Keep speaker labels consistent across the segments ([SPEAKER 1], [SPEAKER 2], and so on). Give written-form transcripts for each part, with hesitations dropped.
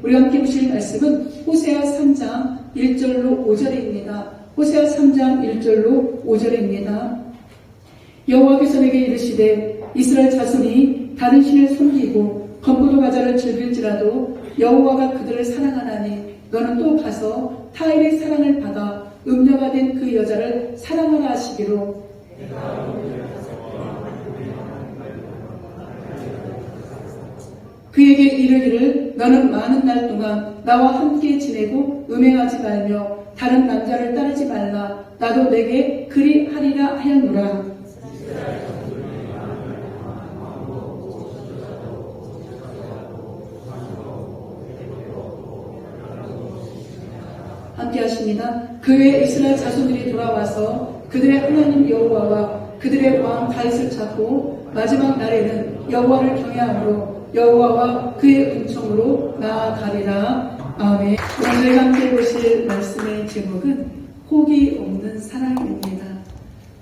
[SPEAKER 1] 우리 함께 보실 말씀은 호세아 3장 1절로 5절입니다. 호세아 3장 1절로 5절입니다. 여호와께서 내게 이르시되 이스라엘 자손이 다른 신을 섬기고 건포도 과자를 즐길지라도 여호와가 그들을 사랑하나니 너는 또 가서 타인의 사랑을 받아 음녀가 된 그 여자를 사랑하라 하시기로 그에게 이르기를 너는 많은 날 동안 나와 함께 지내고 음행하지 말며 다른 남자를 따르지 말라. 나도 내게 그리 하리라 하였노라. 함께 하십니다. 그 외에 이스라엘 자손들이 돌아와서 그들의 하나님 여호와와 그들의 왕 다윗을 찾고 마지막 날에는 여호와를 경외함으로 여호와와 그의 은총으로 나아가리라. 아멘. 오늘 함께 보실 말씀의 제목은 포기 없는 사랑입니다.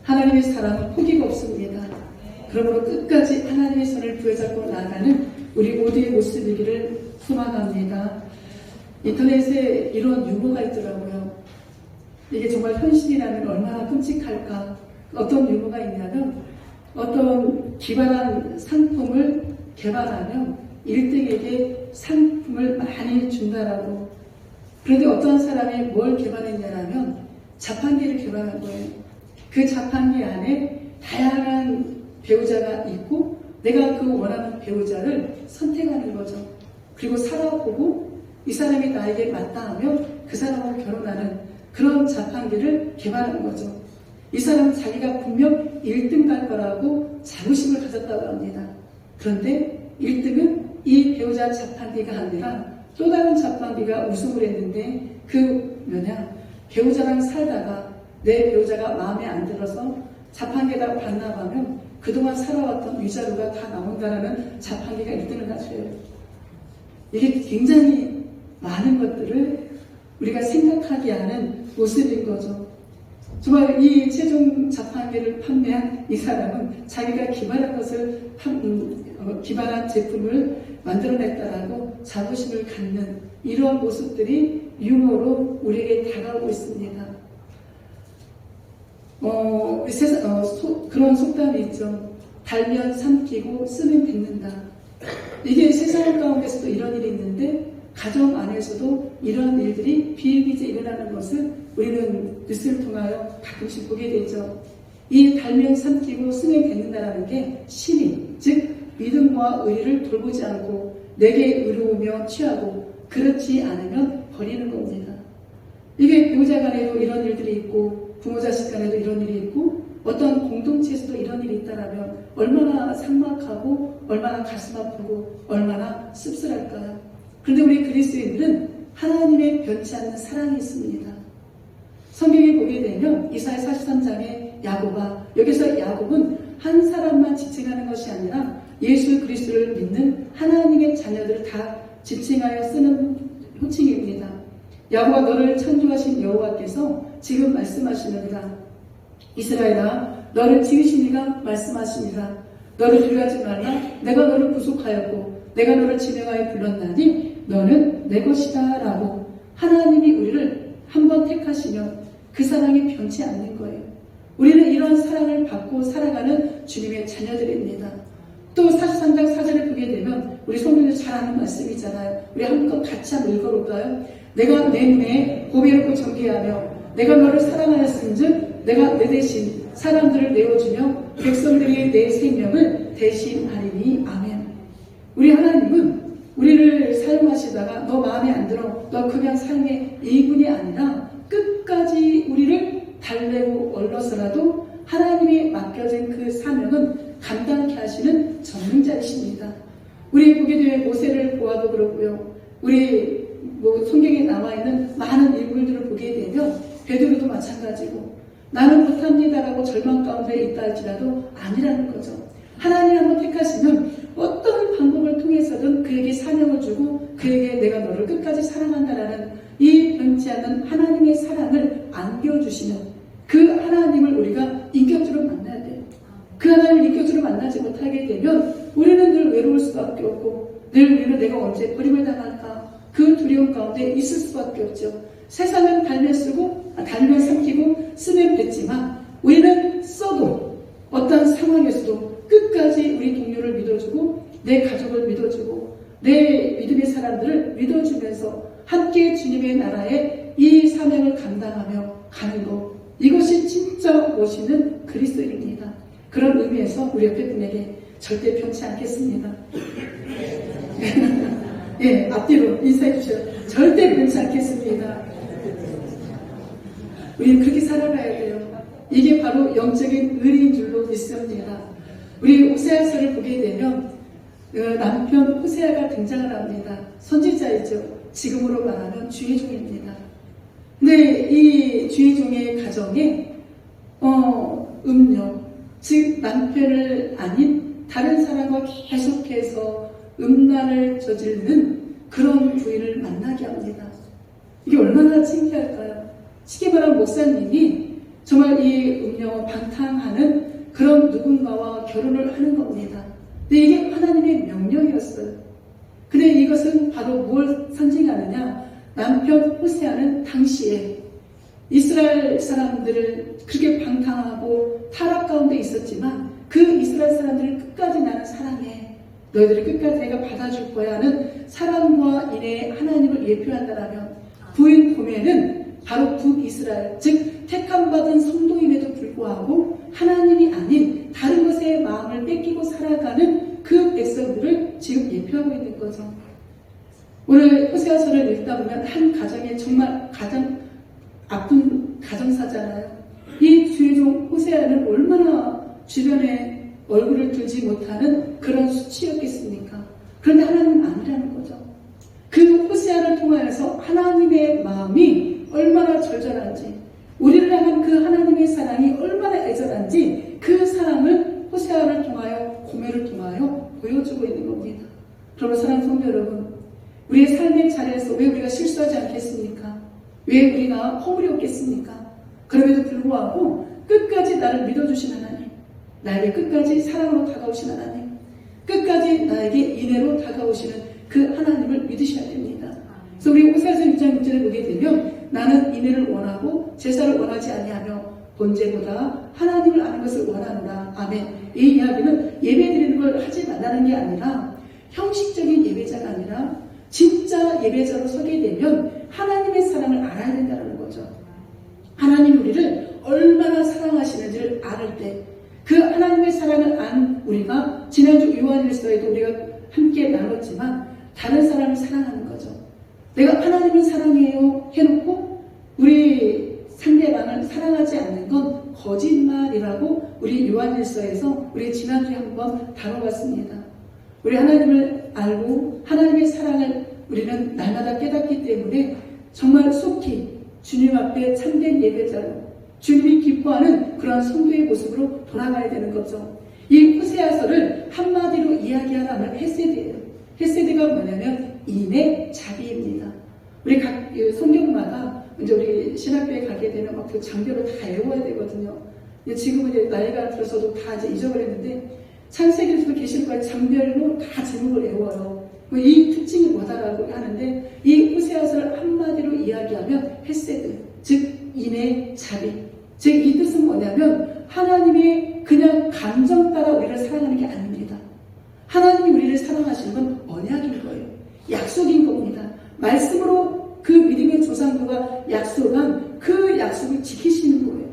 [SPEAKER 1] 하나님의 사랑은 포기가 없습니다. 그러므로 끝까지 하나님의 손을 부여잡고 나아가는 우리 모두의 모습이기를 소망합니다. 인터넷에 이런 유머가 있더라고요. 이게 정말 현실이라면 얼마나 끔찍할까. 어떤 유머가 있냐면 어떤 기발한 상품을 개발하면 1등에게 상품을 많이 준다라고. 그런데 어떤 사람이 뭘 개발했냐면 자판기를 개발한 거예요. 그 자판기 안에 다양한 배우자가 있고 내가 그 원하는 배우자를 선택하는 거죠. 그리고 살아보고 이 사람이 나에게 맞다 하면 그 사람하고 결혼하는 그런 자판기를 개발한 거죠. 이 사람은 자기가 분명 1등 갈 거라고 자부심을 가졌다고 합니다. 그런데 1등은 이 배우자 자판기가 아니라 또 다른 자판기가 우승을 했는데 그 뭐냐, 배우자랑 살다가 내 배우자가 마음에 안 들어서 자판기에다가 반납하면 그동안 살아왔던 위자료가 다 나온다라는 자판기가 1등을 하셔요. 이게 굉장히 많은 것들을 우리가 생각하게 하는 모습인 거죠. 정말 이 최종 자판기를 판매한 이 사람은 자기가 기발한 것을 기발한 제품을 만들어냈다라고 자부심을 갖는 이러한 모습들이 유머로 우리에게 다가오고 있습니다. 그런 속담이 있죠. 달면 삼키고 쓰면 뱉는다. 이게 세상 가운데서도 이런 일이 있는데 가정 안에서도 이러한 일들이 비일비재 일어나는 것을 우리는 뉴스를 통하여 가끔씩 보게 되죠. 이 달면 삼키고 쓰면 뱉는다라는 게 신이, 즉 믿음과 의를 돌보지 않고 내게 의로우며 취하고 그렇지 않으면 버리는 겁니다. 이게 배우자 간에도 이런 일들이 있고 부모 자식 간에도 이런 일이 있고 어떤 공동체에서도 이런 일이 있다라면 얼마나 삭막하고 얼마나 가슴 아프고 얼마나 씁쓸할까요? 그런데 우리 그리스도인들은 하나님의 변치 않는 사랑이 있습니다. 성경에 보게 되면 이사야 43장의 야고바, 여기서 야곱은 한 사람만 지칭하는 것이 아니라 예수 그리스도를 믿는 하나님의 자녀들을 다 지칭하여 쓰는 호칭입니다. 야고바 너를 창조하신 여호와께서 지금 말씀하시느니라. 이스라엘아 너를 지으신 이가 말씀하시니라. 너를 두려워하지 말라. 내가 너를 구속하였고 내가 너를 지명하여 불렀나니 너는 내 것이다 라고 하나님이 우리를 한번 택하시면 그 사랑이 변치 않는 거예요. 우리는 이런 사랑을 받고 살아가는 주님의 자녀들입니다. 또 43장 4절을 보게 되면 우리 성도들 잘 아는 말씀이잖아요. 우리 한번 같이 한번 읽어볼까요? 내가 내 눈에 고배롭고 정죄하며 내가 너를 사랑하였은즉 내가 내 대신 사람들을 내어주며 백성들이 내 생명을 대신하리니 아멘. 우리 하나님은 우리를 사용하시다가 너 마음에 안 들어 너 그냥 삶의 일분이 아니라 끝까지 우리를 달래고 얼러서라도 하나님이 맡겨진 그 사명은 감당케 하시는 전능자이십니다. 우리 보게 되면 모세를 보아도 그렇고요. 우리 성경에 나와 있는 많은 인물들을 보게 되면 베드로도 마찬가지고 나는 못합니다라고 절망 가운데 있다 할지라도 아니라는 거죠. 하나님 한번 택하시면 어떤 방법을 통해서든 그에게 사명을 주고 그에게 내가 너를 끝까지 사랑한다라는 이 변치 않는 하나님의 사랑을 안겨주시는 그 하나님을 우리가 인격적으로 만나야 돼요. 그 하나님을 인격적으로 만나지 못하게 되면 우리는 늘 외로울 수밖에 없고 늘 우리는 내가 언제 버림을 당할까 그 두려움 가운데 있을 수밖에 없죠. 세상은 달면 삼키고 쓰면 뱉지만 우리는 써도 어떤 상황에서도 끝까지 우리 동료를 믿어주고 내 가족을 믿어주고 내 믿음의 사람들을 믿어주면서 함께 주님의 나라에 이 사명을 감당하며 가는 것, 이것이 진짜 멋있는 그리스도인입니다. 그런 의미에서 우리 옆에 분에게 절대 변치 않겠습니다. 예, 앞뒤로 인사해 주셔요. 절대 변치 않겠습니다. 우리는 그렇게 살아가야 돼요. 이게 바로 영적인 의리인 줄로 믿습니다. 우리 호세아서를 보게 되면 남편 호세아가 등장을 합니다. 선지자이죠. 지금으로 말하면 주의종입니다. 근데 이 주의종의 가정에 음녀, 즉 남편을 아닌 다른 사람과 계속해서 음란을 저지르는 그런 부인을 만나게 합니다. 이게 얼마나 창피할까요? 쉽게 말하면 목사님이 정말 이 음녀 방탕하는 그런 누군가와 결혼을 하는 겁니다. 근데 이게 하나님의 명령이었어요. 근데 이것은 바로 뭘 상징하느냐? 남편 호세아는 당시에 이스라엘 사람들을 그렇게 방탕하고 타락 가운데 있었지만 그 이스라엘 사람들을 끝까지 나는 사랑해. 너희들을 끝까지 내가 받아줄 거야 하는 사랑과 인애의 하나님을 예표한다라면 부인 고멜은 바로 북이스라엘, 즉 택함받은 성도임에도 불구하고 하나님이 아닌 다른 것에 마음을 뺏기고 살아가는 그 백성들을 지금 예표하고 있는 거죠. 오늘 호세아서를 읽다 보면 한 가정에 정말 가장 아픈 가정사잖아요. 이 주의종 호세아는 얼마나 주변에 얼굴을 들지 못하는 그런 수치였겠습니까? 그런데 하나님은 아니라는 거죠. 그 호세아를 통하여서 하나님의 마음이 얼마나 절절한지, 우리를 향한 그 하나님의 사랑이 얼마나 애절한지 그 사랑을 호세아를 통하여, 고멜을 통하여 보여주고 있는 겁니다. 그러면 사랑하는 성도 여러분, 우리의 삶의 자리에서 왜 우리가 실수하지 않겠습니까? 왜 우리가 허물이 없겠습니까? 그럼에도 불구하고 끝까지 나를 믿어주신 하나님, 나에게 끝까지 사랑으로 다가오신 하나님, 끝까지 나에게 인애로 다가오시는 그 하나님을 믿으셔야 됩니다. 그래서 우리 호세아서 6장 6절을 보게 되면 나는 인애를 원하고 제사를 원하지 아니하며 본제보다 하나님을 아는 것을 원하노라. 아멘. 이 이야기는 예배드리는 걸 하지 말라는 게 아니라 형식적인 예배자가 아니라 진짜 예배자로 서게 되면 하나님의 사랑을 알아야 된다는 거죠. 하나님 우리를 얼마나 사랑하시는지를 알을 때 그 하나님의 사랑을 안 우리가 지난주 요한일서에도 우리가 함께 나눴지만 다른 사람을 사랑하는 거죠. 내가 하나님을 사랑해요 해놓고 우리 상대방을 사랑하지 않는 건 거짓말이라고 우리 요한일서에서 우리 지난주에 한번 다뤄봤습니다. 우리 하나님을 알고 하나님의 사랑을 우리는 날마다 깨닫기 때문에 정말 속히 주님 앞에 참된 예배자로 주님이 기뻐하는 그런 성도의 모습으로 돌아가야 되는 거죠. 이 호세아서를 한마디로 이야기하라면 헤세드예요. 헤세드가 뭐냐면 인애 자비입니다. 우리 각 성경마다 이제 우리 신학교에 가게 되면 막 그 장교를 다 외워야 되거든요. 지금은 이제 나이가 들어서도 다 이제 잊어버렸는데 창세기에서도 계시록까지 장별로 다 제목을 외워요. 이 특징이 뭐다라고 하는데 이 호세아서를 한마디로 이야기하면 헤세드, 즉 인애 자비. 즉 이 뜻은 뭐냐면 하나님이 그냥 감정 따라 우리를 사랑하는 게 아닙니다. 하나님이 우리를 사랑하시는 건 언약인 거예요. 약속인 겁니다. 말씀으로 그 믿음의 조상들과 약속한 그 약속을 지키시는 거예요.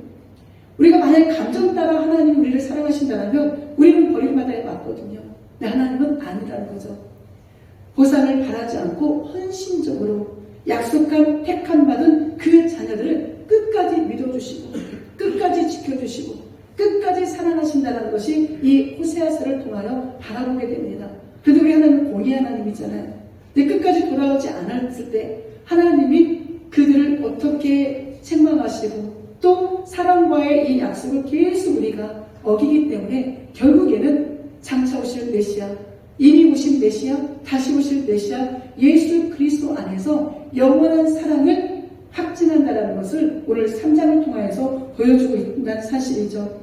[SPEAKER 1] 우리가 만약에 감정 따라 하나님이 우리를 사랑하신다면 우리는 버림받아야 맞거든요. 근데 하나님은 아니라는 거죠. 보상을 바라지 않고 헌신적으로 약속한 택함 받은 그 자녀들을 끝까지 믿어주시고 끝까지 지켜주시고 끝까지 사랑하신다는 것이 이 호세아서를 통하여 바라보게 됩니다. 그런데 우리 하나님은 공의 하나님이잖아요. 근데 끝까지 돌아오지 않았을 때 하나님이 그들을 어떻게 책망하시고 또 사랑과의 이 약속을 계속 우리가 어기기 때문에 결국에는 장차 오실 메시아, 이미 오신 메시아, 다시 오실 메시아 예수 그리스도 안에서 영원한 사랑을 확증한다는 것을 오늘 3장을 통하여서 보여주고 있다는 사실이죠.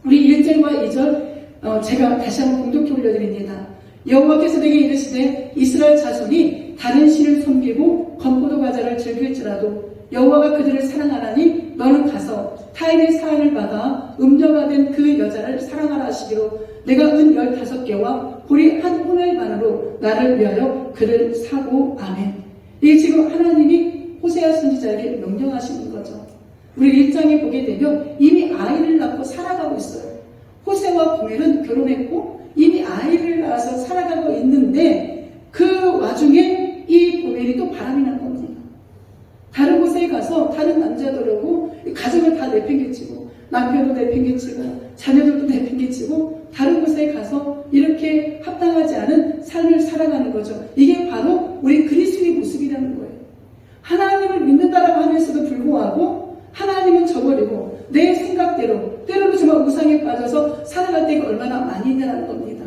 [SPEAKER 1] 우리 1절과 2절 제가 다시 한번 공독해 올려드립니다. 여호와께서 내게 이르시되 이스라엘 자손이 다른 신을 섬기고 건포도 과자를 즐길지라도 여호와가 그들을 사랑하나니 너는 가서 타인의 사안을 받아 음녀가 된 그 여자를 사랑하라 하시기로 내가 은 15개와 보리 한 호멜 반으로 나를 위하여 그를 사고. 아멘. 이게 지금 하나님이 호세아 선지자에게 명령하시는 거죠. 우리 1장에 보게 되면 이미 아이를 낳고 살아가고 있어요. 호세와 고멜은 결혼했고 이미 아이를 낳아서 살아가고 있는데 그 와중에 이 고멜이 또 바람이 난 겁니다. 다른 곳에 가서 다른 남자들하고 가정을 다 내팽개치고 남편도 내팽개치고 자녀들도 내팽개치고 다른 곳에 가서 이렇게 합당하지 않은 삶을 살아가는 거죠. 이게 바로 우리 그리스도의 모습이라는 거예요. 하나님을 믿는다라고 하면서도 불구하고 하나님은 저버리고 내 생각대로 때로는 정말 우상에 빠져서 살아갈 때가 얼마나 많이 있냐는 겁니다.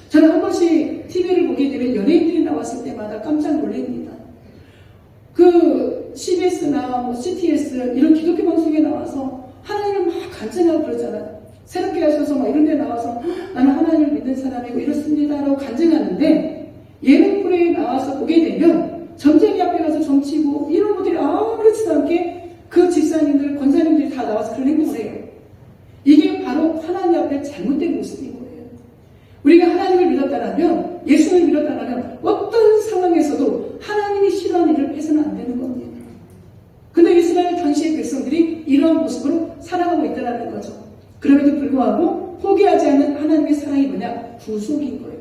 [SPEAKER 1] 저는 한 번씩 TV를 보게 되면 연예인들이 나왔을 때마다 깜짝 놀랍니다. 그 CBS나 뭐 CTS 이런 기독교 방송에 나와서 하나님을 막 간증하고 그러잖아요. 새롭게 하셔서 막 이런 데 나와서 나는 하나님을 믿는 사람이고 이렇습니다 라고 간증하는데 예능 프로에 나와서 보게 되면 점쟁이 앞에 가서 점치고 이런 것들이 아무렇지도 않게 그 집사님들, 권사님들이 다 나와서 그런 행동을 해요. 이게 바로 하나님 앞에 잘못된 모습인 거예요. 우리가 하나님을 믿었다면, 예수를 믿었다면 어떤 상황에서도 하나님이 싫어하는 일을 해서는 안 되는 겁니다. 근데 이스라엘 당시의 백성들이 이러한 모습으로 살아가고 있다는 거죠. 그럼에도 불구하고 포기하지 않는 하나님의 사랑이 뭐냐? 구속인 거예요.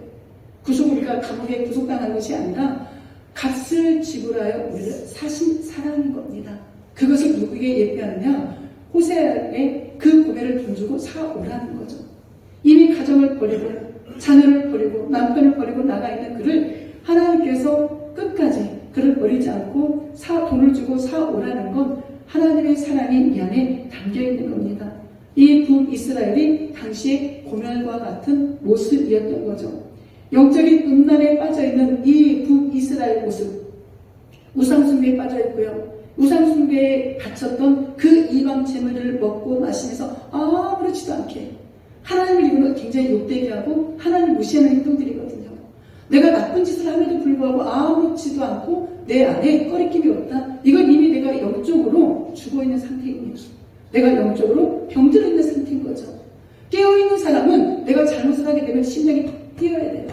[SPEAKER 1] 구속은 우리가 감옥에 구속당한 것이 아니라 값을 지불하여 우리를 사신 사랑인 겁니다. 그것을 누구에게 예표하느냐? 호세아에게 그 고멜을 돈 주고 사오라는 거죠. 이미 가정을 버리고 자녀를 버리고 남편을 버리고 나가 있는 그를 하나님께서 끝까지 그를 버리지 않고 돈을 주고 사오라는 건 하나님의 사랑이 이 안에 담겨있는 겁니다. 이 북이스라엘이 당시의 고멜과 같은 모습이었던 거죠. 영적인 음란에 빠져있는 이 북이스라엘 모습, 우상숭배에 빠져있고요. 우상숭배에 갇혔던 그 이방 제물들을 먹고 마시면서 아무렇지도 않게 하나님을 이루는 굉장히 욕되게 하고 하나님을 무시하는 행동들이거든요. 내가 나쁜 짓을 함에도 불구하고 아무렇지도 않고 내 안에 꺼리낌이 없다. 이건 이미 내가 영적으로 죽어있는 상태입니다. 내가 영적으로 병들어 있는 상태인 거죠. 깨어있는 사람은 내가 잘못을 하게 되면 심장이 뛰어야 돼요.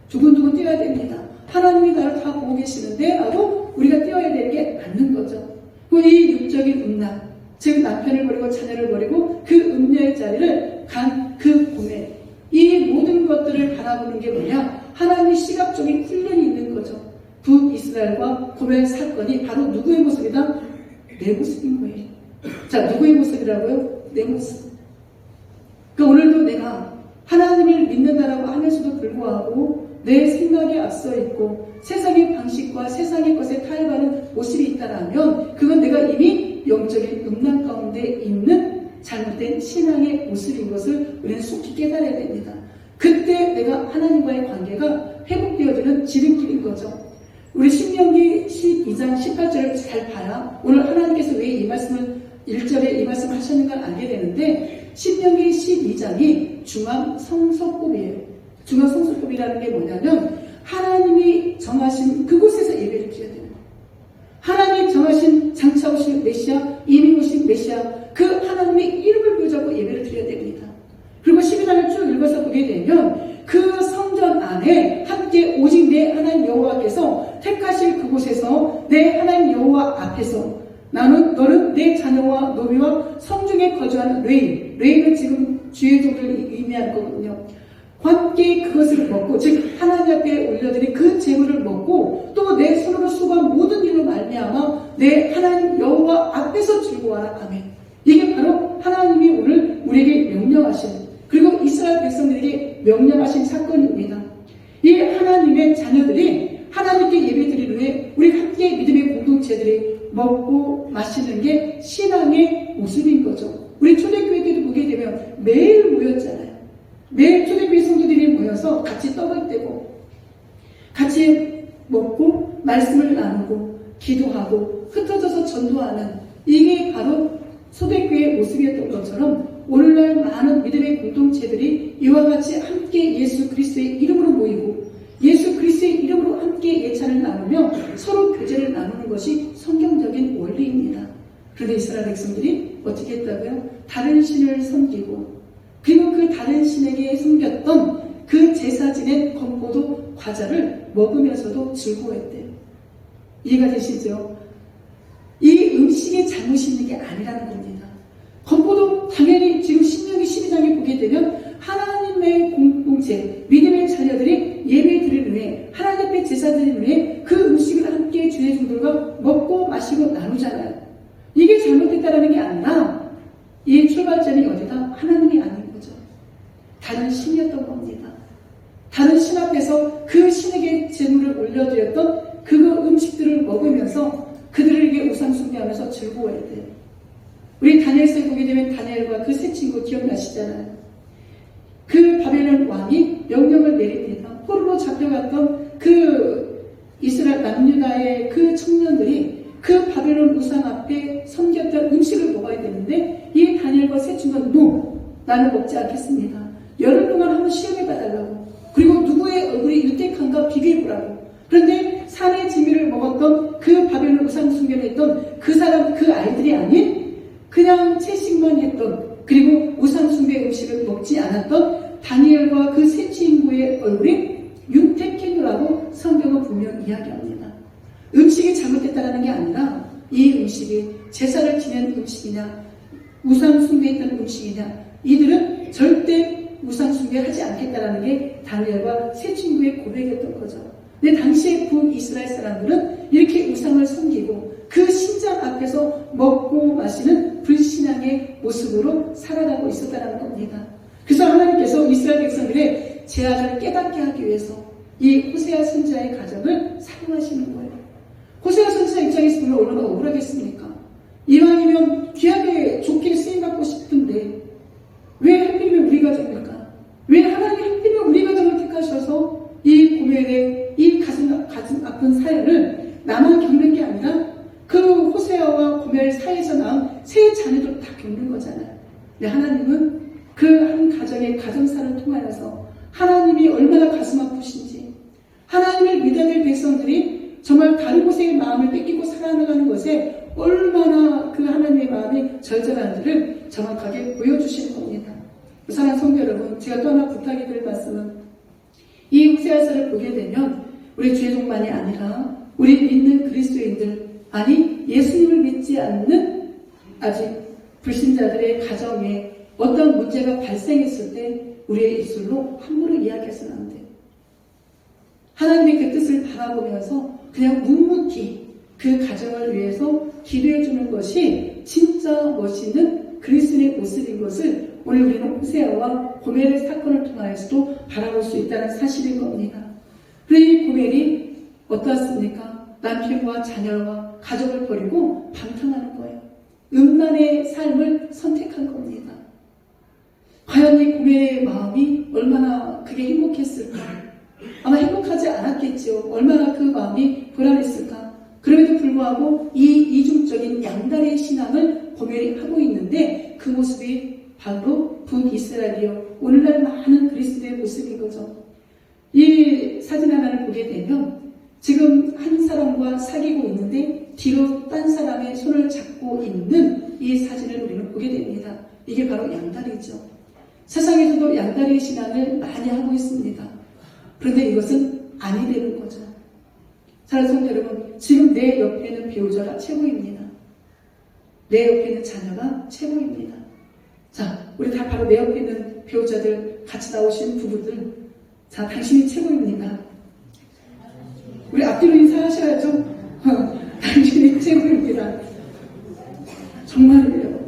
[SPEAKER 1] 두근두근 뛰어야 됩니다. 하나님이 나를 다 보고 계시는데 라고 우리가 뛰어야 되는 게 맞는 거죠. 이 육적인 음란, 즉 남편을 버리고 자녀를 버리고 그 음녀의 자리를 간 그 고멜, 이 모든 것들을 바라보는 게 뭐냐? 하나님의 시각적인 훈련이 있는 거죠. 북이스라엘과 고멜 사건이 바로 누구의 모습이다? 내 모습인 거예요. 자, 누구의 모습이라고요? 내 모습. 그러니까 오늘도 내가 하나님을 믿는다라고 하면서도 불구하고 내 생각에 앞서 있고 세상의 방식과 세상의 것에 타협하는 모습이 있다라면 그건 내가 이미 영적인 음란 가운데 있는 잘못된 신앙의 모습인 것을 우리는 속히 깨달아야 됩니다. 그때 내가 하나님과의 관계가 회복되어지는 지름길인 거죠. 우리 신명기 12장 18절을 잘 봐야 오늘 하나님께서 왜 이 말씀을 1절에 이 말씀을 하셨는가 알게 되는데 신명기 12장이 중앙성소법이에요. 중앙성소법이라는 게 뭐냐면 하나님이 정하신 그곳에서 예배를 드려야 돼요. 하나님이 정하신 장차 오신 메시아, 이미 오신 메시아 그 하나님의 이름을 부여잡고 예배를 드려야 됩니다. 그리고 12장을 쭉 읽어서 보게 되면 그 성전 안에 함께 오직 내 하나님 여호와께서 택하실 그곳에서 내 하나님 여호와 앞에서 너는 내 자녀와 노비와 성중에 거주하는 레인은 지금 주의 종을 의미하는 거거든요. 함께 그것을 먹고 즉 하나님 앞에 올려드린 그 제물을 먹고 또 내 손으로 수고한 모든 일로 말미암아 내 하나님 여호와 앞에서 즐거워하라. 아멘. 이게 바로 하나님이 오늘 우리에게 명령하신 그리고 이스라엘 백성들에게 명령하신 사건입니다. 이 하나님의 자녀들이 하나님께 예배드리기 위해 우리 함께 믿음의 공동체들이 먹고 마시는 게 신앙의 모습인 거죠. 우리 초대교회 때도 보게 되면 매일 모였잖아요. 매일 초대교회 성도들이 모여서 같이 떡을 떼고 같이 먹고 말씀을 나누고 기도하고 흩어져서 전도하는 이게 바로 초대교회의 모습이었던 것처럼 오늘날 많은 믿음의 공동체들이 이와 같이 함께 예수 그리스도의 이름으로 모이고 예수 그리스도의 이름으로 함께 예찬을 나누며 서로 교제를 나누는 것이 성경적인 원리입니다. 그런데 이스라엘 백성들이 어떻게 했다고요? 다른 신을 섬기고 그리고 그 다른 신에게 섬겼던 그 제사 지낸 건포도 과자를 먹으면서도 즐거워했대요. 이해가 되시죠? 이 음식의 잘못이 있는 게 아니라는 겁니다. 건포도 당연히 지금 신명기 12장에 보게 되면 하나님의 공동체, 믿음의 자녀들이 예배 드리는 후에 하나님 앞에 제사 드리는 후에 그 음식을 함께 주의 종들과 먹고 마시고 나누잖아요. 이게 잘못됐다는 게 아니라 이 출발점이 어디다? 하나님이 아닌 거죠. 다른 신이었던 겁니다. 다른 신 앞에서 그 신에게 제물을 올려드렸던 그 음식들을 먹으면서 그들에게 우상 숭배하면서 즐거워해야 돼요. 우리 다니엘서에 보게 되면 다니엘과 그 세 친구 기억나시잖아요. 그 바벨론 왕이 명령을 내립니다. 포로로 잡혀갔던 그 이스라엘 남유다의 그 청년들이 그 바벨론 우상 앞에 섬겼던 음식을 먹어야 되는데 이 다니엘과 세 친구는 나는 먹지 않겠습니다. 열흘 동안 한번 시험해봐달라고. 그리고 누구의 얼굴이 유택한가 비교해보라고. 그런데 산의 지미를 먹었던 그 바벨론 우상 숭배를 했던 그 사람, 그 아이들이 아닌 그냥 채식만 했던 그리고 우상 숭배 음식을 먹지 않았던 다니엘과 그 세 친구의 얼굴이 윤택했노라고 성경은 분명 이야기합니다. 음식이 잘못됐다는 게 아니라 이 음식이 제사를 지낸 음식이냐 우상 숭배했던 음식이냐 이들은 절대 우상 숭배하지 않겠다라는 게 다니엘과 세 친구의 고백이었던 거죠. 근데 당시에 북이스라엘 사람들은 이렇게 우상을 섬기고 그 신장 앞에서 먹고 마시는 불신앙의 모습으로 살아가고 있었다는 겁니다. 그래서 하나님께서 이스라엘 백성들의 죄악을 깨닫게 하기 위해서 이 호세아 선지자의 가정을 사용하시는 거예요. 호세아 선지자 입장에서 보면 얼마나 억울하겠습니까? 이왕이면 귀하게 좋게 쓰임받고 싶은데 왜 하필이면 우리 가정일까? 왜 하나님이 하필이면 우리 가정을 택하셔서 이 고멜의 이 가슴 아픈 사연을 나만 겪는 게 아니라 그 호세아와 고멜 사이에서 낳은 세 자녀들 다 겪는 거잖아요. 근데 하나님은 그 한 가정의 가정사를 통하여서 하나님이 얼마나 가슴 아프신지 하나님을 믿어낼 백성들이 정말 다른 곳의 마음을 뺏기고 살아나가는 것에 얼마나 그 하나님의 마음이 절절한지를 정확하게 보여주시는 겁니다. 사랑하는 성도 여러분, 제가 또 하나 부탁이 드릴 말씀은 이 호세아서를 보게 되면 우리 죄종만이 아니라 우리 믿는 그리스도인들 아니 예수님을 믿지 않는 아직 불신자들의 가정에 어떤 문제가 발생했을 때 우리의 입술로 함부로 이야기해서는 안 돼요. 하나님의 그 뜻을 바라보면서 그냥 묵묵히 그 가정을 위해서 기도해 주는 것이 진짜 멋있는 그리스도인의 모습인 것을 오늘 우리는 호세아와 고멜의 사건을 통하여서도 바라볼 수 있다는 사실인 겁니다. 그런데 이 고멜이 어떠했습니까? 남편과 자녀와 가족을 버리고 방탕하는 거예요. 음란의 삶을 선택한 겁니다. 과연 이 고멜의 마음이 얼마나 그게 행복했을까? 아마 행복하지 않았겠죠. 얼마나 그 마음이 불안했을까? 그럼에도 불구하고 이 이중적인 양다리의 신앙을 고멜이 하고 있는데 그 모습이 바로 북이스라엘이요. 오늘날 많은 그리스도의 모습인 거죠. 이 사진 하나를 보게 되면 지금 한 사람과 사귀고 있는데 뒤로 딴 사람의 손을 잡고 있는 이 사진을 우리는 보게 됩니다. 이게 바로 양다리죠. 세상에서도 양다리의 신앙을 많이 하고 있습니다. 그런데 이것은 아니 되는 거죠. 사랑하는 성도 여러분, 지금 내 옆에 있는 배우자가 최고입니다. 내 옆에 있는 자녀가 최고입니다. 자, 우리 다 바로 내 옆에 있는 배우자들 같이 나오신 부부들, 자, 당신이 최고입니다. 우리 앞뒤로 인사하셔야죠. 당신이 최고입니다. 정말이에요.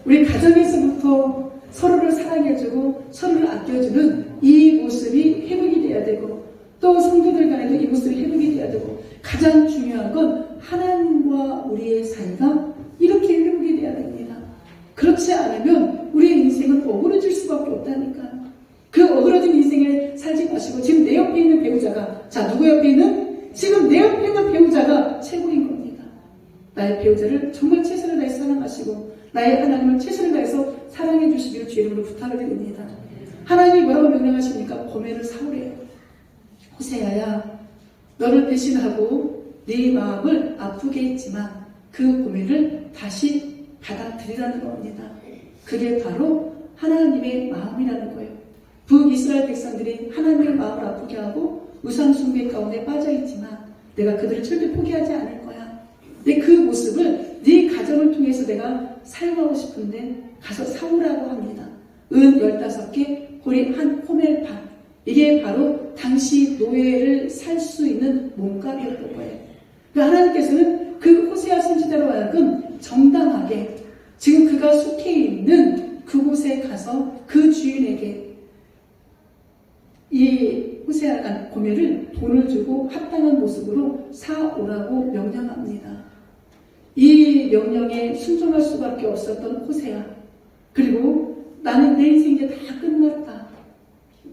[SPEAKER 1] 우리 가정에서부터 서로를 사랑해주고 서로를 아껴주는 이 모습이 회복이 돼야 되고 또 성도들 간에도 이 모습이 회복이 돼야 되고 가장 중요한 건 하나님과 우리의 사이가 이렇게 회복이 돼야 됩니다. 그렇지 않으면 우리의 인생은 억울해질 수밖에 없다니까요. 그 억울해진 인생을 살지 마시고 지금 내 옆에 있는 배우자가 자 누구 옆에 있는? 지금 내 옆에 있는 배우자가 최고인 겁니다. 나의 배우자를 정말 최선을 다해서 사랑하시고 나의 하나님을 최선을 다해서 사랑해 주시기를 주의 이름으로 부탁을 드립니다. 하나님이 뭐라고 명령하십니까? 고멜을 사오래요. 호세아야 너를 배신하고 네 마음을 아프게 했지만 그 고뇌를 다시 받아들이라는 겁니다. 그게 바로 하나님의 마음이라는 거예요. 북이스라엘 백성들이 하나님의 마음을 아프게 하고 우상 숭배 가운데 빠져있지만 내가 그들을 절대 포기하지 않을 거야. 근데 그 모습을 네 가정을 통해서 내가 사용하고 싶은데 가서 사오라고 합니다. 은 15개, 고리 한 호멜판. 이게 바로 당시 노예를 살 수 있는 몸값이었던 거예요. 그러니까 하나님께서는 그 호세아 선지자로 하여금 정당하게 지금 그가 속해 있는 그곳에 가서 그 주인에게 이 호세아 고멜을 돈을 주고 합당한 모습으로 사오라고 명령합니다. 이 명령에 순종할 수밖에 없었던 호세아. 그리고 나는 내 인생 이제 다 끝났다.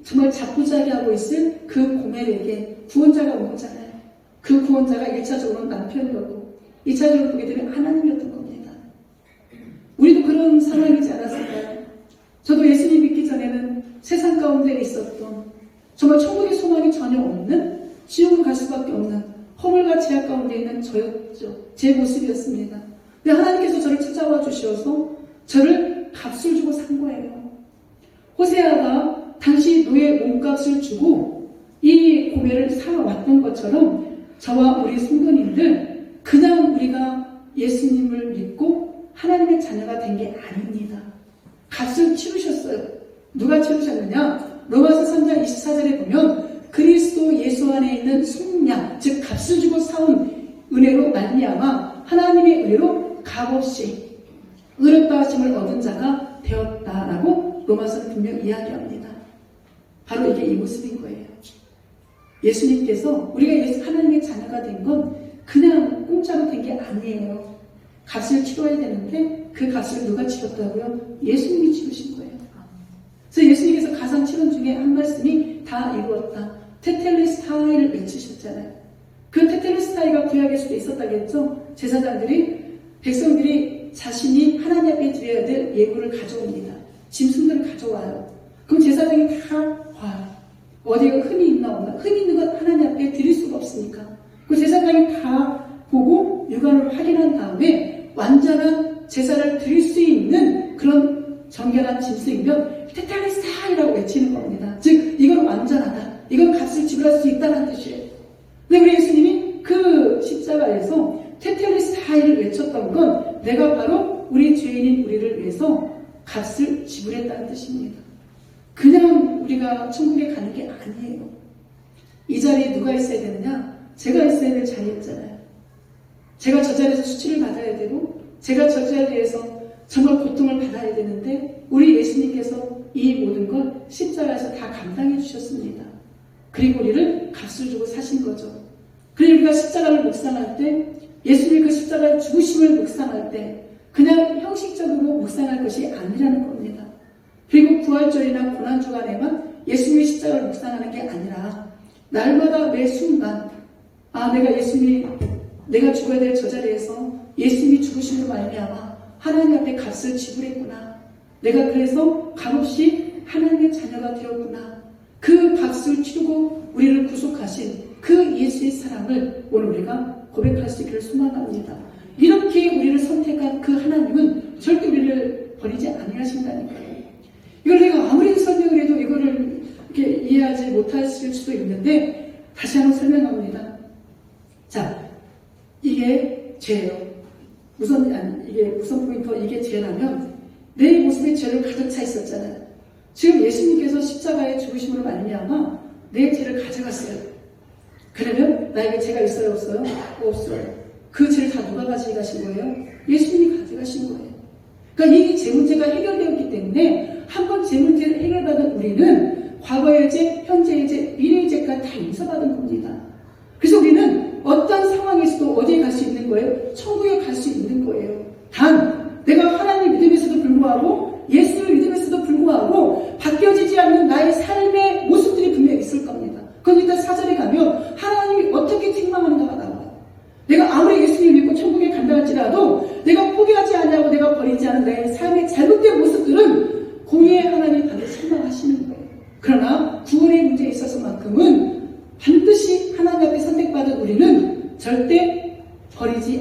[SPEAKER 1] 정말 자꾸자기하고 있을 그 고멜에게 구원자가 온 거잖아요. 그 구원자가 1차적으로는 남편이었고 2차적으로 보게 되면 하나님이었던 겁니다. 우리도 그런 상황이지 않았을까요? 저도 예수님 믿기 전에는 세상 가운데 있었던 정말 천국의 소망이 전혀 없는 지옥을 갈 수밖에 없는 허물과 제약 가운데 있는 저였죠. 제 모습이었습니다. 근데 하나님께서 저를 찾아와 주셔서 저를 값을 주고 산 거예요. 호세아가 당시 노예 몸값을 주고 이 고멜을 사왔던 것처럼 저와 우리 성도님들 그냥 우리가 예수님을 믿고 하나님의 자녀가 된 게 아닙니다. 값을 치르셨어요. 누가 치르셨느냐? 로마서 3장 24절에 보면 그리스도 예수 안에 있는 속량, 즉 값을 주고 사온 은혜로 말미암아 하나님의 은혜로 값없이 의롭다 하심을 얻은 자가 되었다라고 로마서는 분명 이야기합니다. 바로 이게 이 모습인 거예요. 예수님께서 우리가 하나님의 자녀가 된 건 그냥 공짜로 된 게 아니에요. 값을 치러야 되는데 그 값을 누가 치렀다고요? 예수님이 치르신 거예요. 그래서 예수님께서 가상 치론 중에 한 말씀이 다 이루었다. 테텔레스타이를 외치셨잖아요. 그 테텔레스타이가 구약에서도 있었다겠죠. 제사장들이 백성들이 자신이 하나님 앞에 드려야 될 예물을 가져옵니다. 짐승들을 가져와요. 그럼 제사장이 다 봐요. 어디가 흠이 있나 없나. 흠이 있는 건 하나님 앞에 드릴 수가 없으니까. 그 제사장이 다 보고 육안으로 확인한 다음에 완전한 제사를 드릴 수 있는 그런 정결한 짐승이면 테텔레스타이라고 외치는 겁니다. 즉 이건 완전하다. 이건 값을 지불할 수 있다는 뜻이에요. 근데 우리 예수님이 그 십자가에서 테텔레스타이를 외쳤던 건 내가 바로 우리 죄인인 우리를 위해서 값을 지불했다는 뜻입니다. 그냥 우리가 천국에 가는 게 아니에요. 이 자리에 누가 있어야 되느냐? 제가 있어야 될 자리였잖아요. 제가 저 자리에서 수치를 받아야 되고 제가 저 자리에서 정말 고통을 받아야 되는데 우리 예수님께서 이 모든 걸 십자가에서 다 감당해 주셨습니다. 그리고 우리를 값을 주고 사신 거죠. 그리고 우리가 십자가를 묵상할 때 예수님이 그 십자가의 죽으심을 묵상할 때 그냥 형식적으로 묵상할 것이 아니라는 겁니다. 그리고 부활절이나 고난주간에만 예수님의 십자가를 묵상하는 게 아니라 날마다 매 순간 내가 죽어야 될 저 자리에서 예수님이 죽으심으로 말미암아 하나님 앞에 값을 지불했구나. 내가 그래서 값없이 하나님의 자녀가 되었구나. 그 값을 치르고 우리를 구속하신 그 예수의 사랑을 오늘 우리가 고백할 수 있기를 소망합니다. 이렇게 우리를 선택한 그 하나님은 절대 우리를 버리지 아니하신다니까요. 이걸 내가 아무리 설명을 해도 이거를 이렇게 이해하지 못하실 수도 있는데 다시 한번 설명합니다. 자, 이게 죄예요. 이게 우선 포인트, 이게 죄라면 내 모습에 죄를 가득 차 있었잖아요. 지금 예수님께서 십자가의 죽으심으로 말미암아 내 죄를 가져갔어요. 그러면 나에게 죄가 있어요, 없어요? 없어요. 그 죄를 다 누가 가져가신 거예요? 예수님이 가져가신 거예요. 그러니까 이 죄 문제가 해결되었기 때문에 한번 죄 문제를 해결받은 우리는 과거의 죄, 현재의 죄, 미래의 죄까지 다 용서받은 겁니다. 그래서 우리는 어떤 상황에서도 어디에 갈 수 있는 거예요? 천국에 갈 수 있는 거예요. 단 내가 하나님 믿음에서도 불구하고 예수를 믿음에서도 불구하고 바뀌어지지 않는 나의 삶의 모습들이 분명히 있을 겁니다. 그건 일단 4절에 가면 하나님이 어떻게 책망하는가가 나와요. 내가 아무리 예수님을 믿고 천국에 간다 할지라도 내가 포기하지 않냐고 내가 버리지 않은 나의 삶의 잘못된 모습들은 공의의 하나님이 반드시 책망하시는 거예요. 그러나 구원의 문제에 있어서만큼은 반드시 하나님 앞에 선택받은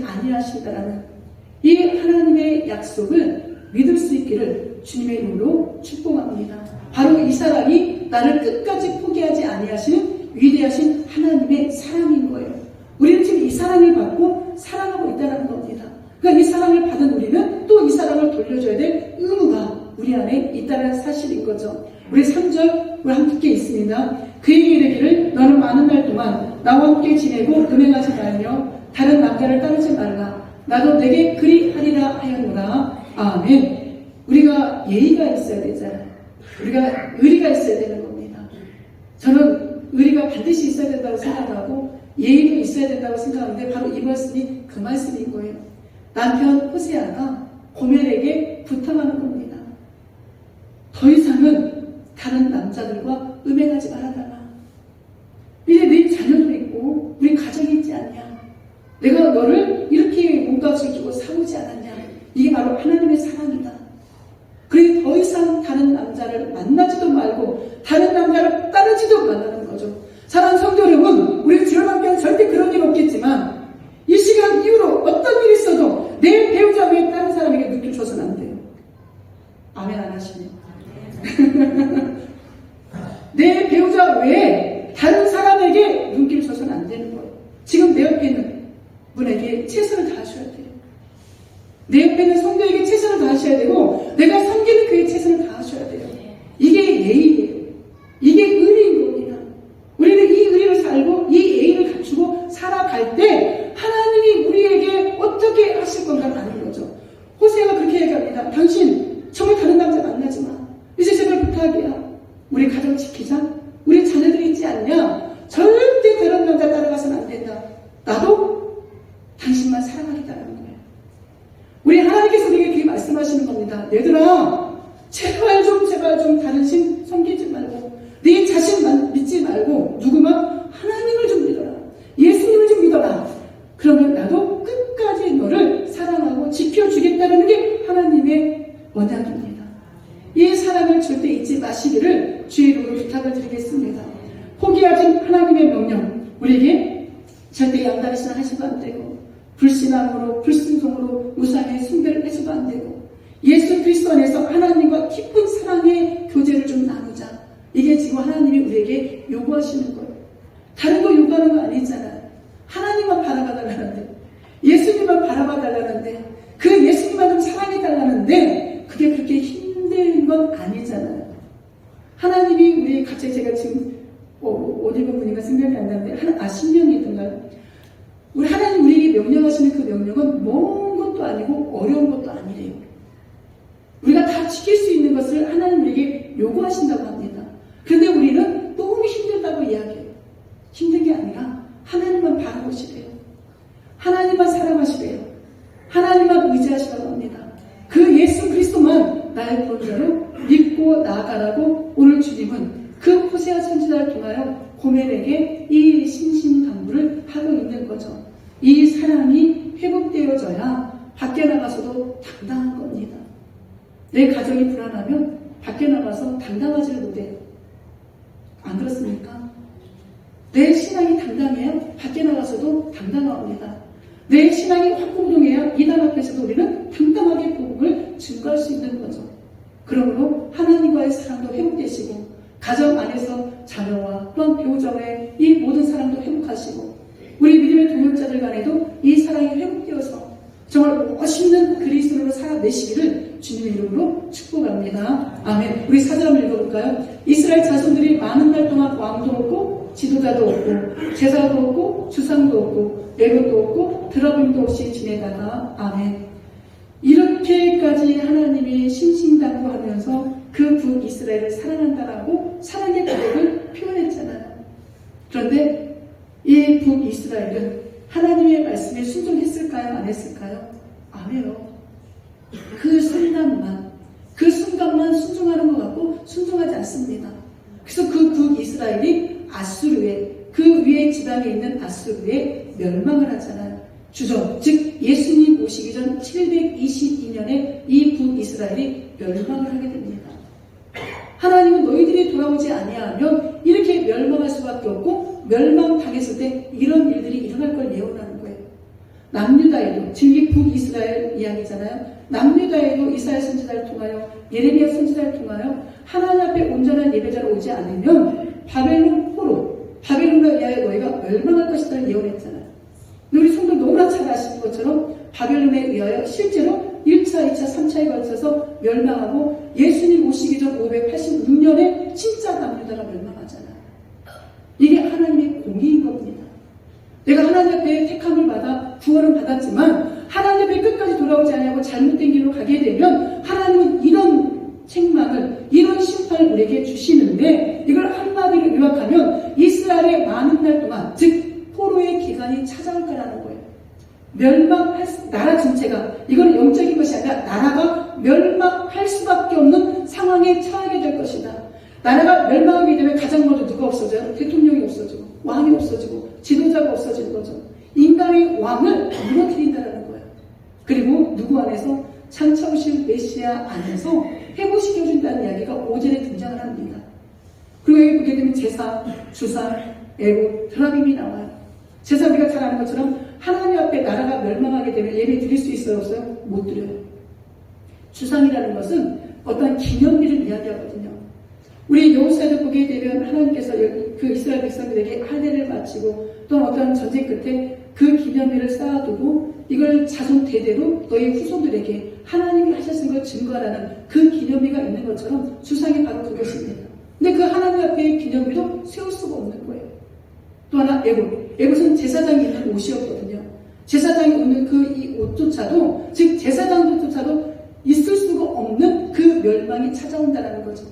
[SPEAKER 1] 아니하신다라는 이 하나님의 약속을 믿을 수 있기를 주님의 이름으로 축복합니다. 바로 이 사랑이 나를 끝까지 포기하지 아니하시는 위대하신 하나님의 사랑인 거예요. 우리는 지금 이 사랑을 받고 사랑하고 있다는 겁니다. 그러니까 이 사랑을 받은 우리는 또 이 사랑을 돌려줘야 될 의무가 우리 안에 있다는 사실인 거죠. 우리 3절 우리 함께 있습니다. 그에게 이르기를 너는 많은 날 동안 나와 함께 지내고 음행하지 말며 다른 남자를 따르지 말라. 나도 내게 그리 하리라 하였노라. 아멘. 우리가 예의가 있어야 되잖아요. 우리가 의리가 있어야 되는 겁니다. 저는 의리가 반드시 있어야 된다고 생각하고 예의도 있어야 된다고 생각하는데 바로 이 말씀이 그 말씀인 거예요. 남편 호세아가 고멜에게 부탁하는 겁니다. 더 이상은 다른 남자들과 음행하지 말아달라. 이제 네 자녀도 있고 우리 가정이 있지 않냐. 내가 너를 이렇게 몸값을 주고 사오지 않았냐. 이게 바로 하나님의 사랑이다. 그러니 더 이상 다른 남자를 만나지도 말고 다른 남자를 따르지도 말라는 거죠. 사랑하는 성도 여러분, 우리 주님께 절대 그런 일 없겠지만 이 시간 이후로 어떤 일이 있어도 내 배우자 외에 다른 사람에게 눈길 줘서는 안 돼요. 아멘 안 하시네요. 내 배우자 외에 다른 사람에게 눈길 줘서는 안 되는 거예요. 지금 내 옆에 있는 분에게 최선을 다하셔야 돼요. 내 옆에 있는 성도에게 최선을 다하셔야 되고 내가 섬기는 그에 최선을 다하셔야 돼요. 이게 예의예요. 이게 의리인 겁니다. 우리는 이 의리를 살고 이 예의를 갖추고 살아갈 때 하나님이 우리에게 어떻게 하실 건가를 아는 거죠. 호세아가 그렇게 얘기합니다. 당신 정말 다른 남자 만나지 마. 이제 제발 부탁이야. 우리 가정 지키자. 우리 자녀들이 있지 않냐. 절대 다른 남자 따라가서는 안 된다. 나도 당신만 사랑하겠다는 거예요. 우리 하나님께서 우리에게 그렇게 말씀하시는 겁니다. 얘들아 제발 좀 다른 신 섬기지 말고 네 자신만 믿지 말고 누구만 하나님을 좀 믿어라. 예수님을 좀 믿어라. 그러면 나도 끝까지 너를 사랑하고 지켜주겠다는 게 하나님의 언약입니다. 이 사랑을 절대 잊지 마시기를 주의 이름으로 부탁을 드리겠습니다. 포기하지 하나님의 명령 우리에게 절대 양다리 신앙하시도 안 되고 불신앙으로 불순종으로 우상의 숭배를 해서도 안 되고 예수 그리스도 안에서 하나님과 깊은 사랑의 교제를 좀 나누자. 이게 지금 하나님이 우리에게 요구하시는 거예요. 다른 거 요구하는 거 아니잖아요. 하나님만 바라봐달라는데 예수님만 바라봐달라는데 그 예수님만 좀 사랑해달라는데 그게 그렇게 힘든 건 아니잖아요. 하나님이 우리 갑자기 제가 지금 어디 부분인가 생각이 안 나는데 신명이든가요. 우리 하나님 우리에게 명령하시는 그 명령은 먼 것도 아니고 어려운 것도 아니래요. 우리가 다 지킬 수 있는 것을 하나님 우리에게 요구하신다고 합니다. 그런데 우리는 너무 힘들다고 이야기해요. 힘든 게 아니라 하나님만 바라보시래요. 하나님만 사랑하시래요. 하나님만 의지하시라고 합니다. 그 예수 그리스도만 나의 구원자로 믿고 나아가라고 오늘 주님은 그 호세아 선지자를 통하여 고멜에게 이 신신당부를 하고 있는 거죠. 이 사랑이 회복되어져야 밖에 나가서도 당당한 겁니다. 내 가정이 불안하면 밖에 나가서 당당하지를 못해요. 안 그렇습니까? 내 신앙이 당당해야 밖에 나가서도 당당합니다. 내 신앙이 확고부동해야 이단 앞에서도 우리는 당당하게 복음을 증거할 수 있는 거죠. 그러므로 하나님과의 사랑도 회복되시고 가정 안에서 자녀와 또한 배우자와의 이 모든 사랑도 회복하시고 우리 믿음의 동역자들 간에도 이 사랑이 회복되어서 정말 멋있는 그리스도로 살아내시기를 주님의 이름으로 축복합니다. 아멘. 우리 4절 한번 읽어볼까요? 이스라엘 자손들이 많은 날 동안 왕도 없고 지도자도 없고 제사도 없고 주상도 없고 예것도 없고 드러빔도 없이 지내다가 아멘. 이렇게까지 하나님이 신신당부하면서 그 북이스라엘을 사랑한다라고 사랑의 고백을 표현했잖아요. 그런데 이 북이스라엘은 하나님의 말씀에 순종했을까요? 안 했을까요? 안 해요. 그 순간만 순종하는 것 같고 순종하지 않습니다. 그래서 그 북이스라엘이 아수르에 그 위에 지방에 있는 아수르에 멸망을 하잖아요. 주저 즉 예수님 오시기 전 722년에 이 북이스라엘이 멸망을 하게 됩니다. 하나님은 너희들이 돌아오지 아니하면 이렇게 멸망할 수밖에 없고 멸망당했을 때 이런 일들이 일어날 걸 예언하는 거예요. 남유다에도, 지금 북이스라엘 이야기잖아요. 남유다에도 이사야 선지자를 통하여, 예레미야 선지자를 통하여 하나님 앞에 온전한 예배자로 오지 않으면 바벨론 포로, 바벨론에 의하여 너희가 멸망할 것이라는 예언했잖아요. 우리 성도 너무나 잘 아시는 것처럼 바벨론에 의하여 실제로 1차, 2차, 3차에 걸쳐서 멸망하고 예수님 오시기 전 586년에 진짜 남유다가 멸망하잖아요. 이게 하나님의 공의인 겁니다. 내가 하나님 앞에 택함을 받아 구원을 받았지만 하나님 앞에 끝까지 돌아오지 않고 잘못된 길로 가게 되면 하나님은 이런 책망을, 이런 심판을 우리에게 주시는데, 이걸 한마디로 요약하면 이스라엘의 많은 날 동안, 즉 포로의 기간이 찾아올 거라는 거예요. 멸망할 나라 전체가, 이건 영적인 것이 아니라 나라가 멸망할 수밖에 없는 상황에 처하게 될 것이다. 나라가 멸망하게 되면 가장 먼저 누가 없어져요? 대통령이 없어지고, 왕이 없어지고, 지도자가 없어지는 거죠. 인간의 왕을 무너뜨린다는 거예요. 그리고 누구 안에서? 창차오실 메시아 안에서 회복시켜준다는 이야기가 5절에 등장을 합니다. 그리고 여기 보게 되면 제사, 주사, 애고, 드라빔이 나와요. 제사, 우리가 잘 아는 것처럼 하나님 앞에 나라가 멸망하게 되면 예배 드릴 수 있어요, 없어요? 못 드려요. 주상이라는 것은 어떤 기념일을 이야기하거든요. 우리 여호수아를 보게 되면 하나님께서 그 이스라엘 백성들에게 할례를 마치고 또는 어떤 전쟁 끝에 그 기념일을 쌓아두고 이걸 자손 대대로 너희 후손들에게 하나님이 하셨은 걸 증거하라는 그 기념일가 있는 것처럼 주상이 바로 그것입니다. 근데 그 하나님 앞에 기념일도 세울 수가 없는 거예요. 또 하나 애굽. 애굽은 제사장이 입는 옷이었거든요. 제사장이 입는 그 이 옷조차도, 즉 제사장들조차도 있을 수가 없는 그 멸망이 찾아온다는 거죠.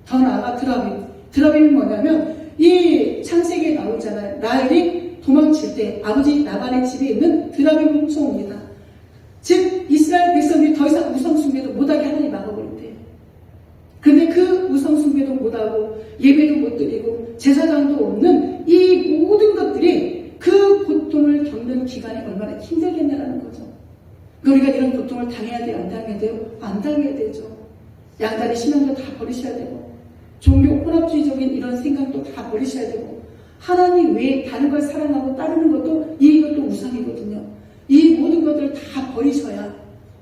[SPEAKER 1] 더 나아가 드라빔. 드라빔이 뭐냐면 이 창세기에 나오잖아요. 라헬이 도망칠 때 아버지 라반의 집에 있는 드라빔을 훔쳐옵니다. 즉 이스라엘 백성들이 더 이상 우상숭배도 못하게 하나님이 막아버린대요. 근데 그 우상숭배도 못하고 예배도 못 드리고 제사장도 없는 이 모든 것들이 그 고통을 겪는 기간이 얼마나 힘들겠냐라는 거죠. 우리가 이런 고통을 당해야 돼요? 안 당해야 돼요? 안 당해야 되죠. 양다리 신앙도 다 버리셔야 되고 종교 혼합주의적인 이런 생각도 다 버리셔야 되고 하나님 외에 다른 걸 사랑하고 따르는 것도 이것도 우상이거든요. 이 모든 것들을 다 버리셔야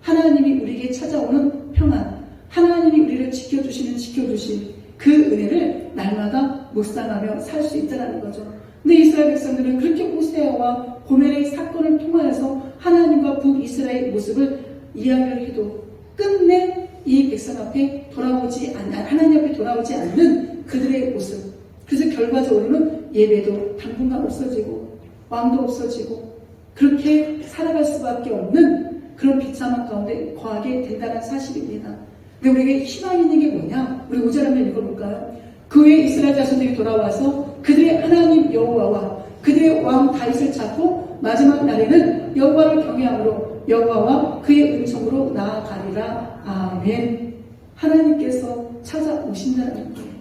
[SPEAKER 1] 하나님이 우리에게 찾아오는 평안, 하나님이 우리를 지켜주신 그 은혜를 날마다 묵상하며 살 수 있다는 거죠. 근데 이스라엘 백성들은 그렇게 호세아와 고멜의 사건을 통하여서 하나님과 북이스라엘의 모습을 이야기를 해도 끝내 이 백성 앞에 돌아오지 않는, 하나님 앞에 돌아오지 않는 그들의 모습. 그래서 결과적으로는 예배도 당분간 없어지고 왕도 없어지고 그렇게 살아갈 수밖에 없는 그런 비참한 가운데 거하게 된다는 사실입니다. 근데 우리에게 희망이 있는 게 뭐냐? 우리 5절 한번 읽어볼까요? 그 후에 이스라엘 자손들이 돌아와서 그들의 하나님 여호와와 그들의 왕 다윗을 찾고 마지막 날에는 여호와를 경외함으로 여호와와 그의 은총으로 나아가리라. 아멘. 하나님께서 찾아오신다는 거예요.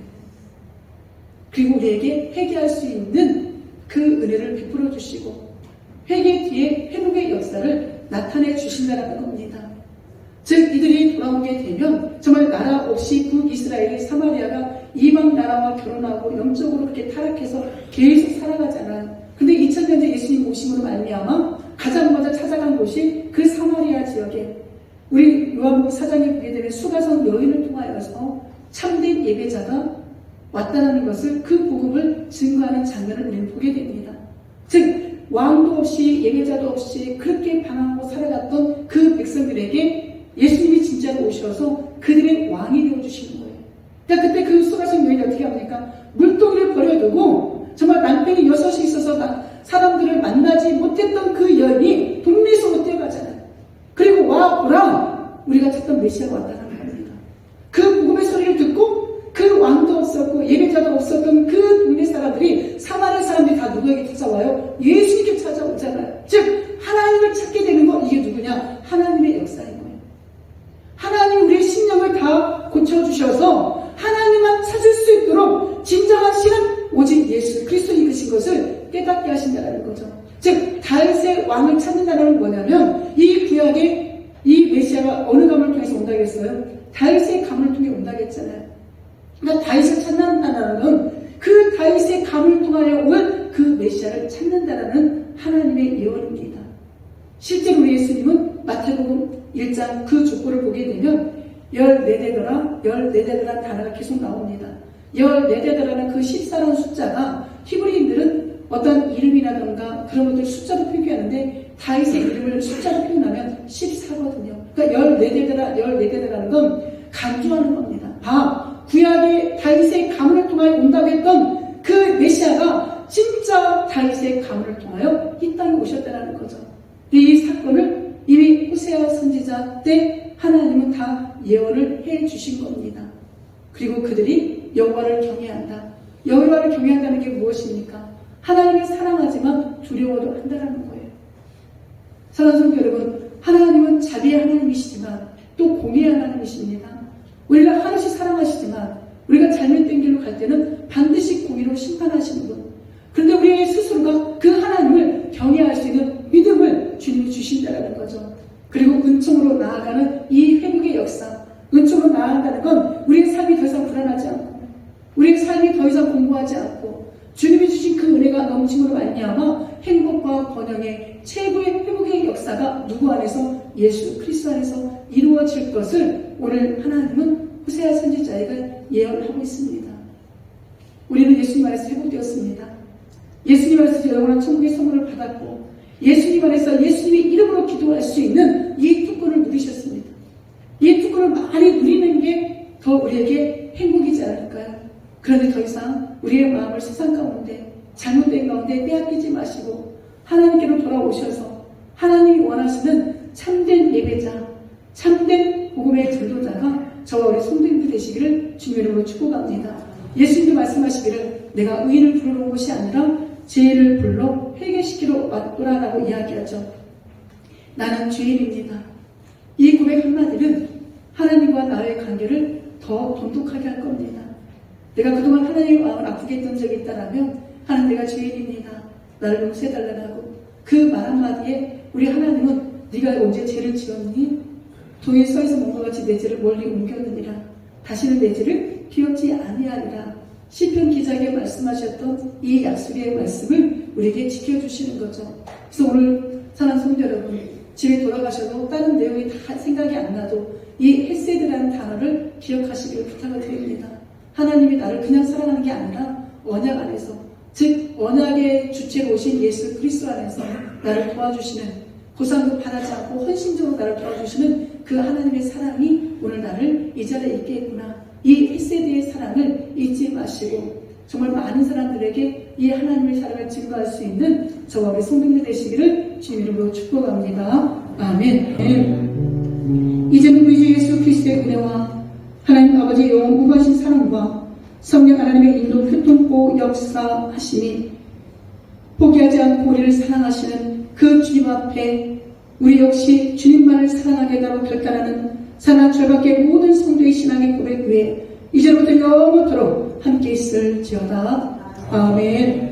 [SPEAKER 1] 그리고 우리에게 회개할 수 있는 그 은혜를 베풀어 주시고 회개 뒤에 회복의 역사를 나타내 주신다는 겁니다. 즉 이들이 돌아오게 되면 정말 나라 없이 북이스라엘이 사마리아가 이방 나라와 결혼하고 영적으로 그렇게 타락해서 계속 살아가잖아요. 근데 2000년째 예수님 오심으로 말미암아 가장 먼저 찾아간 곳이 그 사마리아 지역에 우리 요한복음 4장에 보게 되면 수가성 여인을 통하여서 참된 예배자가 왔다는 것을 그 복음을 증거하는 장면을 우리는 보게 됩니다. 즉 왕도 없이 예배자도 없이 그렇게 방황하고 살아갔던 그 백성들에게 예수님이 진짜로 오셔서 그들의 왕이 되어주시는 거예요. 그러니까 그때 그 수가성 여인이 어떻게 합니까? 물동이를 버려두고 정말 남편이 6이 있어서 사람들을 만나지 못했던 그 여인이 동네에서 뛰어가잖아요. 그리고 와 보라 우리가 찾던 메시아가 왔다는 겁니다. 그 복음의 소리를 듣고 그 왕도 없었고 예배자도 없었던 그 동네 사람들이 사마리아 사람들이 다 누구에게 찾아와요? 예수님께 찾아오잖아요. 즉 하나님을 찾게 되는 거 이게 누구냐? 하나님의 역사인 거예요. 하나님이 우리의 심령을 다 고쳐주셔서 하나님만 찾을 수 있도록 진정한 신은 오직 예수 그리스도이신 것을 깨닫게 하신다는 거죠. 즉 다윗의 왕을 찾는다는 건 뭐냐면 이 구약의 이 메시아가 어느 가문을 통해서 온다겠어요? 다윗의 가문을 통해 온다겠잖아요. 그러니까 다윗을 찾는다는 건 그 다윗의 가문을 통하여 올 그 메시아를 찾는다는 하나님의 예언입니다. 실제로 우리 예수님은 마태복음 1장 그 족보를 보게 되면 14대더라 단어가 계속 나옵니다. 14대더라는 그 14라는 숫자가 히브리인들은 어떤 이름이라던가 그런 것들 숫자로 표기하는데 다윗의 이름을 숫자로 표현하면 14거든요. 그러니까 14대더라는 건 강조하는 겁니다. 구약의 다윗의 가문을 통하여 온다고 했던 그 메시아가 진짜 다윗의 가문을 통하여 이 땅에 오셨다는 거죠. 이 사건을 이미 호세아 선지자 때 하나님은 다 예언을 해 주신 겁니다. 그리고 그들이 여호와를 경외한다. 여호와를 경외한다는 게 무엇입니까? 하나님을 사랑하지만 두려워도 한다는 거예요. 사랑하는 성도 여러분, 하나님은 자비의 하나님이시지만 또 공의의 하나님이십니다. 우리가 한없이 사랑하시지만 우리가 잘못된 길로 갈 때는 반드시 공의로 심판하시는 분. 그런데 우리 스스로가 그 하나님을 경외할 수 있는 믿음을 주님이 주신다는 거죠. 그리고 은총으로 나아가는 이 회복의 역사, 은총으로 나아간다는 건 우리의 삶이 더 이상 불안하지 않고 우리의 삶이 더 이상 공고하지 않고 주님이 주신 그 은혜가 넘침으로 말미암아 행복과 번영의 최고의 회복의 역사가 누구 안에서? 예수 그리스도 안에서 이루어질 것을 오늘 하나님은 호세아 선지자에게 예언을 하고 있습니다. 우리는 예수님 안에서 회복되었습니다. 예수님 안에서 영원한 천국의 선물을 받았고 예수님 안에서 예수님의 이름으로 기도할 수 있는 이 특권을 누리셨습니다. 이 특권을 많이 누리는 게 더 우리에게 행복이지 않을까요? 그런데 더 이상 우리의 마음을 세상 가운데 잘못된 가운데 빼앗기지 마시고 하나님께로 돌아오셔서 하나님이 원하시는 참된 예배자, 참된 복음의 전도자가 저와 우리 성도님들 되시기를 주님의 이름으로 축복합니다. 예수님도 말씀하시기를 내가 의인을 부르러 온 것이 아니라 죄를 불러 회개시키러 왔노라라고 이야기하죠. 나는 죄인입니다. 이 고백 한마디는 하나님과 나의 관계를 더 돈독하게 할 겁니다. 내가 그동안 하나님의 마음을 아프게 했던 적이 있다라면 하나님 내가 죄인입니다. 나를 용서해달라고 그 말 한마디에 우리 하나님은 네가 언제 죄를 지었니? 동에 서에서 몸과 같이 내 죄를 멀리 옮겼느니라. 다시는 내 죄를 기억지 아니하리라. 시편 기자에게 말씀하셨던 이 약속의 말씀을 우리에게 지켜주시는 거죠. 그래서 오늘 사랑하는 성도 여러분, 집에 돌아가셔도 다른 내용이 다 생각이 안 나도 이 헤세드라는 단어를 기억하시기를 부탁을 드립니다. 하나님이 나를 그냥 사랑하는 게 아니라 언약 안에서, 즉 언약의 주체로 오신 예수 그리스도 안에서 나를 도와주시는, 보상도 바라지 않고 헌신적으로 나를 도와주시는 그 하나님의 사랑이 오늘 나를 이 자리에 있게 했구나. 이 헤세드의 사랑을 잊지 마시고 정말 많은 사람들에게 이 하나님의 사랑을 증거할 수 있는 저와 우리 성도님들 되시기를 주님 이름으로 축복합니다. 아멘. 이제는 우리 주 예수 그리스도의 은혜와 하나님 아버지의 영원 무궁하신 사랑과 성령 하나님의 인도 교통고 역사하심이 포기하지 않고 우리를 사랑하시는 그 주님 앞에 우리 역시 주님만을 사랑하게 다로 결단하는 사나 절밖의 모든 성도의 신앙의 고백 위에 이제부터 영원토록 함께 있을지어다. 아멘.